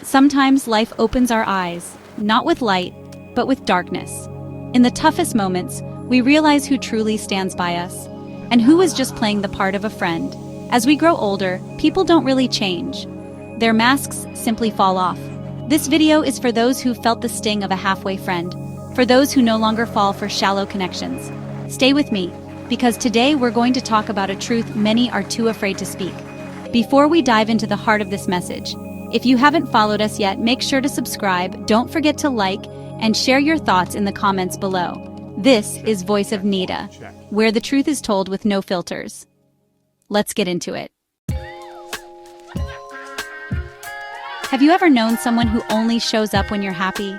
Sometimes life opens our eyes, not with light, but with darkness. In the toughest moments, we realize who truly stands by us, and who is just playing the part of a friend. As we grow older, people don't really change. Their masks simply fall off. This video is for those who felt the sting of a halfway friend, for those who no longer fall for shallow connections. Stay with me, because today we're going to talk about a truth many are too afraid to speak. Before we dive into the heart of this message, if you haven't followed us yet, make sure to subscribe, don't forget to like, and share your thoughts in the comments below. This is Voice of Nita, where the truth is told with no filters. Let's get into it. Have you ever known someone who only shows up when you're happy?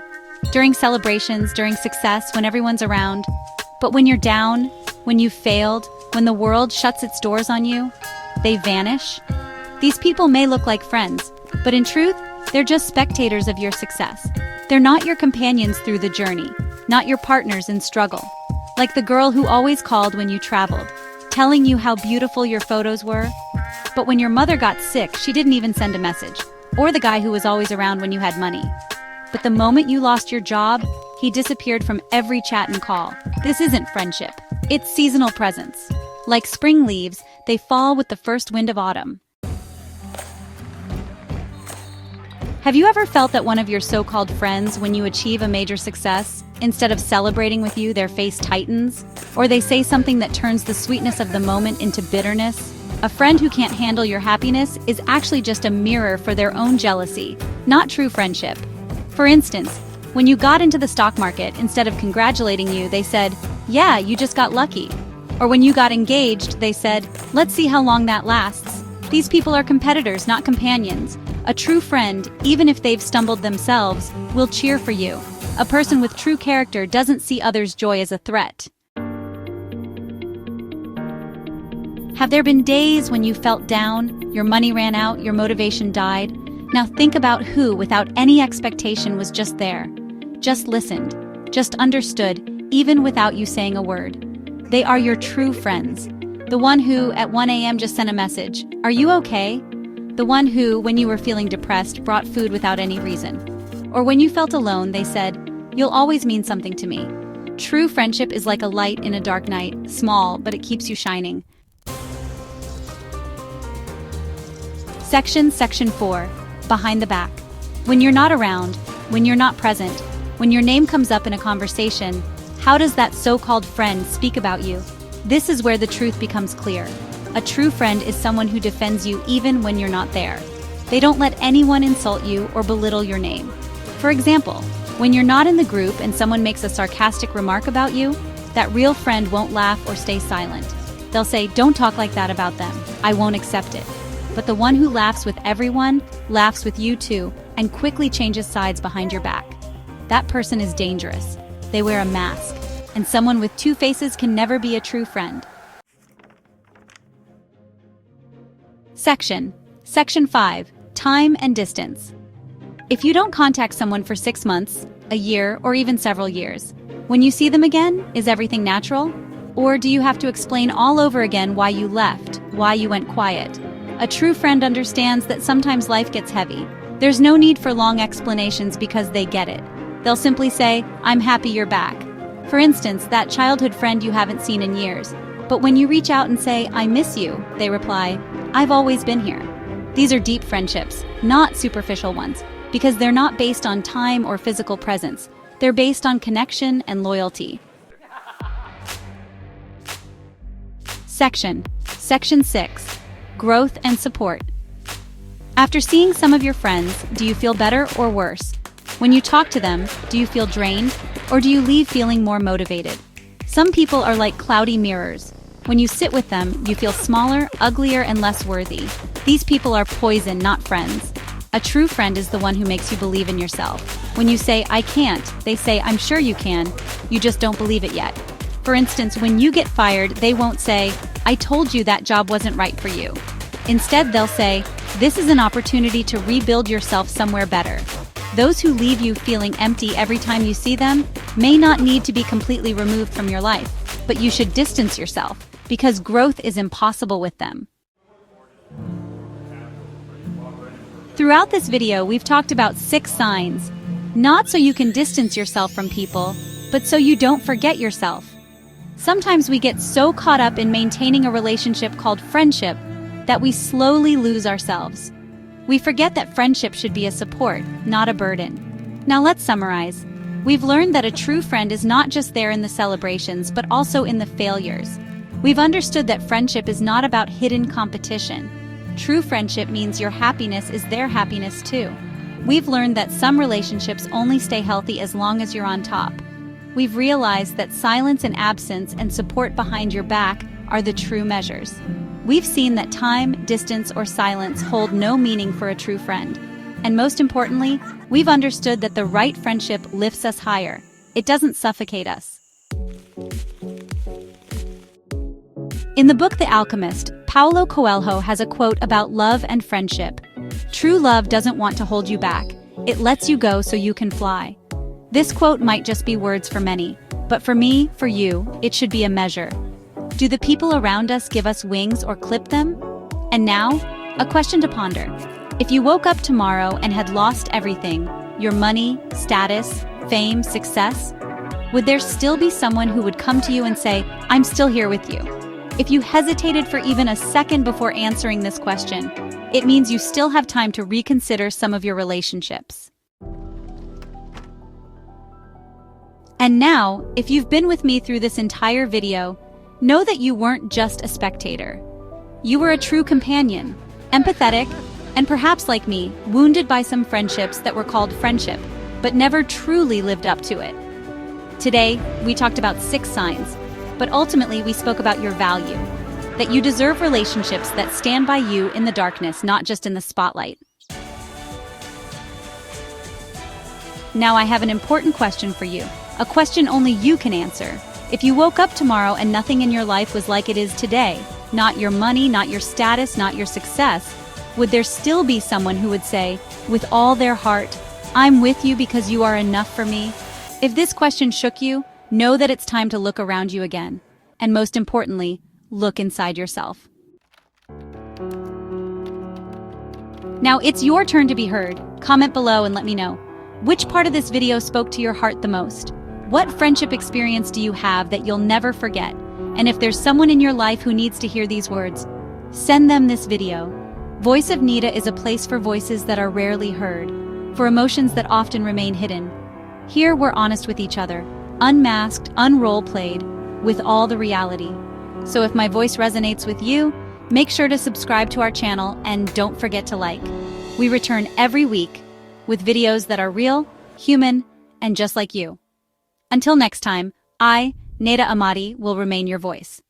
During celebrations, during success, when everyone's around. But when you're down, when you've failed, when the world shuts its doors on you, they vanish? These people may look like friends, but in truth, they're just spectators of your success. They're not your companions through the journey, not your partners in struggle. Like the girl who always called when you traveled, telling you how beautiful your photos were. But when your mother got sick, she didn't even send a message. Or the guy who was always around when you had money. But the moment you lost your job, he disappeared from every chat and call. This isn't friendship. It's seasonal presence. Like spring leaves, they fall with the first wind of autumn. Have you ever felt that one of your so-called friends, when you achieve a major success, instead of celebrating with you, their face tightens? Or they say something that turns the sweetness of the moment into bitterness? A friend who can't handle your happiness is actually just a mirror for their own jealousy, not true friendship. For instance, when you got into the stock market, instead of congratulating you, they said, "Yeah, you just got lucky." Or when you got engaged, they said, "Let's see how long that lasts." These people are competitors, not companions. A true friend, even if they've stumbled themselves, will cheer for you. A person with true character doesn't see others' joy as a threat. Have there been days when you felt down, your money ran out, your motivation died? Now think about who, without any expectation, was just there. Just listened, just understood, even without you saying a word. They are your true friends. The one who, at 1 a.m. just sent a message, "Are you okay?" The one who, when you were feeling depressed, brought food without any reason. Or when you felt alone, they said, "You'll always mean something to me." True friendship is like a light in a dark night, small, but it keeps you shining. Section 4, Behind the Back. When you're not around, when you're not present, when your name comes up in a conversation, how does that so-called friend speak about you? This is where the truth becomes clear. A true friend is someone who defends you even when you're not there. They don't let anyone insult you or belittle your name. For example, when you're not in the group and someone makes a sarcastic remark about you, that real friend won't laugh or stay silent. They'll say, "Don't talk like that about them. I won't accept it." But the one who laughs with everyone, laughs with you too, and quickly changes sides behind your back. That person is dangerous. They wear a mask, and someone with two faces can never be a true friend. Section 5, Time and Distance. If you don't contact someone for 6 months, a year, or even several years, when you see them again, is everything natural? Or do you have to explain all over again why you left, why you went quiet? A true friend understands that sometimes life gets heavy. There's no need for long explanations because they get it. They'll simply say, "I'm happy you're back." For instance, that childhood friend you haven't seen in years. But when you reach out and say, "I miss you," they reply, "I've always been here." These are deep friendships, not superficial ones, because they're not based on time or physical presence. They're based on connection and loyalty. Section 6, Growth and Support. After seeing some of your friends, do you feel better or worse? When you talk to them, do you feel drained, or do you leave feeling more motivated? Some people are like cloudy mirrors. When you sit with them, you feel smaller, uglier, and less worthy. These people are poison, not friends. A true friend is the one who makes you believe in yourself. When you say, "I can't," they say, "I'm sure you can. You just don't believe it yet." For instance, when you get fired, they won't say, "I told you that job wasn't right for you." Instead, they'll say, "This is an opportunity to rebuild yourself somewhere better." Those who leave you feeling empty every time you see them may not need to be completely removed from your life, but you should distance yourself, because growth is impossible with them. Throughout this video, we've talked about 6 signs, not so you can distance yourself from people, but so you don't forget yourself. Sometimes we get so caught up in maintaining a relationship called friendship that we slowly lose ourselves. We forget that friendship should be a support, not a burden. Now let's summarize. We've learned that a true friend is not just there in the celebrations, but also in the failures. We've understood that friendship is not about hidden competition. True friendship means your happiness is their happiness too. We've learned that some relationships only stay healthy as long as you're on top. We've realized that silence and absence and support behind your back are the true measures. We've seen that time, distance, or silence hold no meaning for a true friend. And most importantly, we've understood that the right friendship lifts us higher. It doesn't suffocate us. In the book The Alchemist, Paulo Coelho has a quote about love and friendship. True love doesn't want to hold you back. It lets you go so you can fly. This quote might just be words for many, but for me, for you, it should be a measure. Do the people around us give us wings or clip them? And now, a question to ponder. If you woke up tomorrow and had lost everything, your money, status, fame, success, would there still be someone who would come to you and say, "I'm still here with you"? If you hesitated for even a second before answering this question, it means you still have time to reconsider some of your relationships. And now, if you've been with me through this entire video, know that you weren't just a spectator. You were a true companion, empathetic, and perhaps like me, wounded by some friendships that were called friendship, but never truly lived up to it. Today, we talked about 6 signs, but ultimately we spoke about your value, that you deserve relationships that stand by you in the darkness, not just in the spotlight. Now I have an important question for you, a question only you can answer. If you woke up tomorrow and nothing in your life was like it is today, not your money, not your status, not your success, would there still be someone who would say, with all their heart, "I'm with you because you are enough for me"? If this question shook you, know that it's time to look around you again. And most importantly, look inside yourself. Now it's your turn to be heard. Comment below and let me know. Which part of this video spoke to your heart the most? What friendship experience do you have that you'll never forget? And if there's someone in your life who needs to hear these words, send them this video. Voice of Nita is a place for voices that are rarely heard, for emotions that often remain hidden. Here we're honest with each other, unmasked, unrole-played, with all the reality. So if my voice resonates with you, make sure to subscribe to our channel and don't forget to like. We return every week with videos that are real, human, and just like you. Until next time, I, Nita Ahmadi, will remain your voice.